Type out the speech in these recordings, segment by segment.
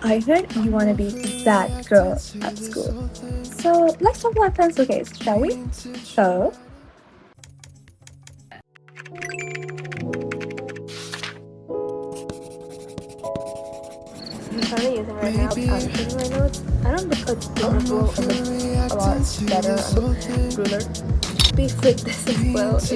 I heard you want to be that girl at school. So let's talk about pencil case, shall we? So I'm currently using right now annotating my notes. I don't look adorable, it looks a lot better on the ruler. Be fit this as well. It's so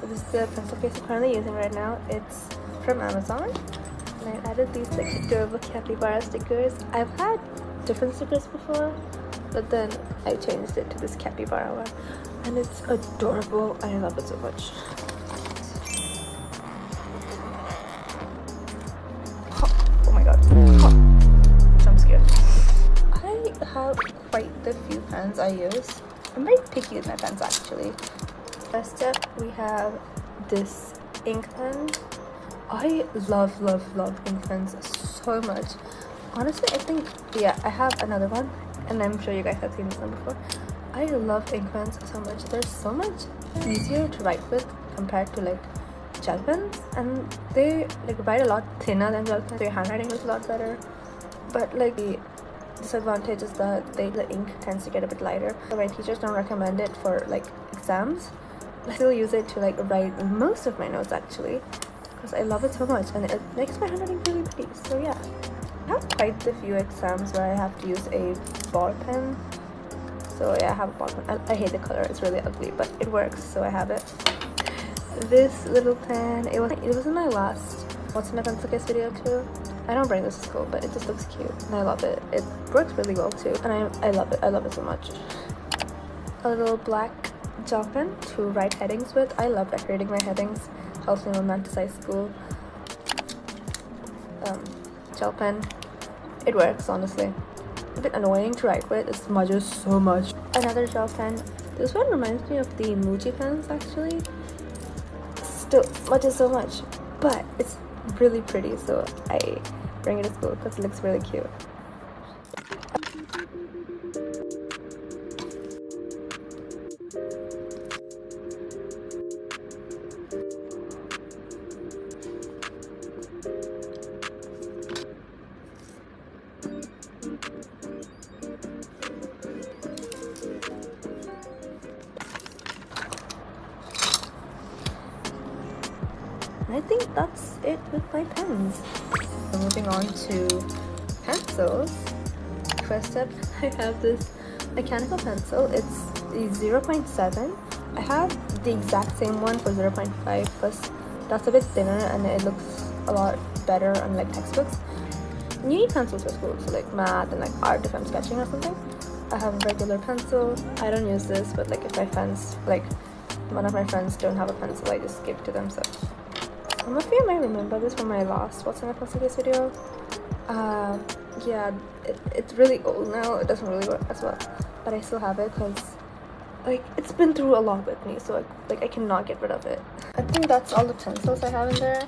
this is the pencil case I'm currently using right now. It's from Amazon. And I added these like adorable capybara stickers. I've had different stickers before, but then I changed it to this capybara one. And it's adorable. I love it so much. Oh my god. I'm scared. I have quite the few pens I use. I'm very picky with my pens actually. First up, we have this ink pen. I love ink pens so much. Honestly, I think, yeah, I have another one, and I'm sure you guys have seen this one before. I love ink pens so much. They're so much easier to write with compared to like gel pens, and they like write a lot thinner than gel pens. So your handwriting looks a lot better. But like the disadvantage is that the ink tends to get a bit lighter. So my teachers don't recommend it for like exams. I still use it to like write most of my notes actually, because I love it so much and it makes my handwriting really pretty. So yeah, I have quite a few exams where I have to use a ball pen. So yeah, I have a ball pen. I hate the color, it's really ugly, but it works, so I have it. This little pen, it was in my last what's in my pencil case video too. I don't bring this to school, but it just looks cute and I love it. It works really well too, and I love it so much. A little black gel pen to write headings with. I love decorating my headings. Helps me romanticize school. Gel pen. It works honestly. A bit annoying to write with. It smudges so much. Another gel pen. This one reminds me of the OMGG pens actually. Still smudges so much, but it's really pretty, so I bring it to school because it looks really cute. And I think that's it with my pens. So moving on to pencils. First up, I have this mechanical pencil. It's the 0.7. I have the exact same one for 0.5, plus that's a bit thinner and it looks a lot better on like textbooks. You need pencils for school, so like math and like art if I'm sketching or something. I have a regular pencil. I don't use this, but like if my friends, like one of my friends don't have a pencil, I just give it to them. So some of you might remember this from my last what's in my pencil case video. Yeah, it's really old now. It doesn't really work as well, but I still have it because like it's been through a lot with me, so I cannot get rid of it. I think that's all the pencils I have in there.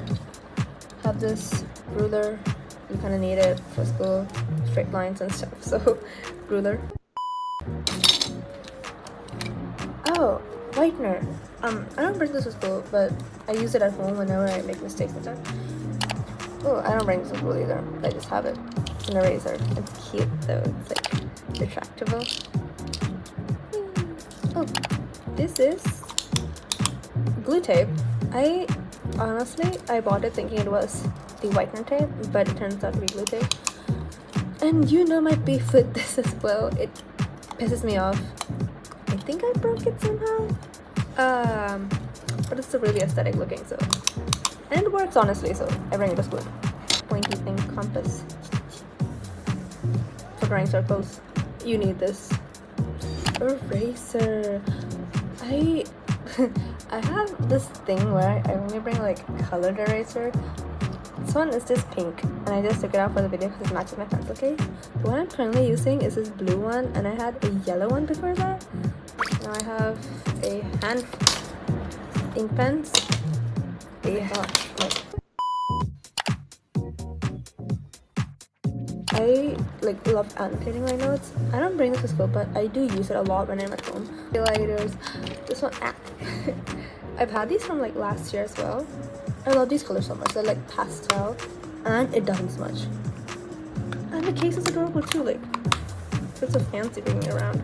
I have this ruler. You kind of need it for school, straight lines and stuff. So ruler. Oh, whitener. I don't bring this to school, but I use it at home whenever I make mistakes and stuff. Oh, I don't bring this to school either. I just have it. It's an eraser. It's cute though. It's like retractable. Oh, this is glue tape. I bought it thinking it was the whitener tape, but it turns out to be glue tape. And you know my beef with this as well. It pisses me off. I think I broke it somehow. But it's still really aesthetic looking, so. And it works honestly, so I bring it to school. Pointy thing, compass. For drawing circles, you need this. Eraser. I have this thing where I only bring like colored eraser. This one is just pink, and I just took it out for the video because it matches my pencil case. The one I'm currently using is this blue one, and I had a yellow one before that. Now I have a hand ink pens. I like love annotating my notes. I don't bring this to school, but I do use it a lot when I'm at home. Highlighters. This one, I've had these from like last year as well. I love these colors so much. They're like pastel, and it doesn't smudge. And the case is adorable too. Like, it's so fancy bringing it around.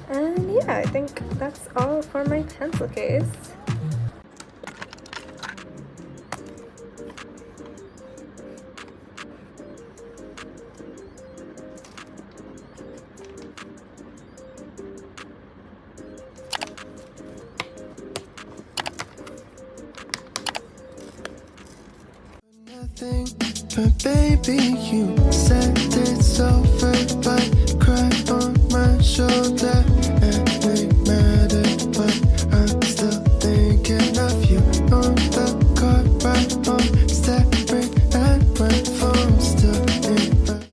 And yeah, I think that's all for my pencil case. But baby, you said